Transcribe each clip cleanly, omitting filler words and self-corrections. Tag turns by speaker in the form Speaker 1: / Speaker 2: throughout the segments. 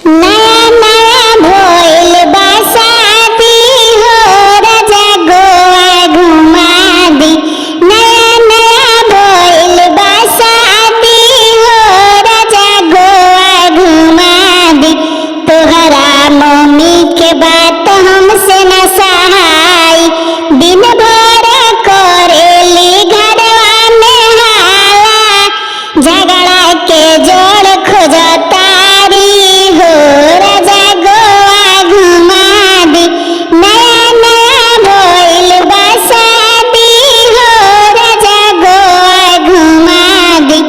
Speaker 1: नया नया भइल बा शादी हो राजा गोवा घुमा दी। नया नया भइल बा शादी हो राजा गोवा घुमा दी। तोहरा मम्मी के बात हमसे न सहाई, दिन भर करेली घरवा में हाला, झगड़ा के जोड़ खोजतारी हो राजा गोवा घुमा दी। नया नया भइल बा शादी हो राजा गोवा घुमा दी।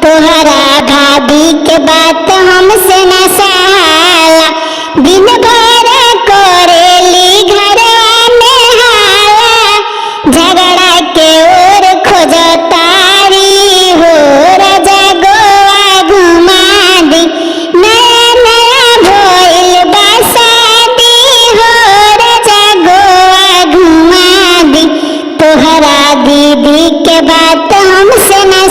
Speaker 1: तोहरा भाभी के बात हमसे न सहाला, दिन भर करेली घरवा में हाला, झगड़ा के ओर खोजतारी हो राजा गोवा घुमा दी। नया नया भइल बा शादी हो राजा गोवा घुमा दी। तोहरा दीदी के बात हमसे न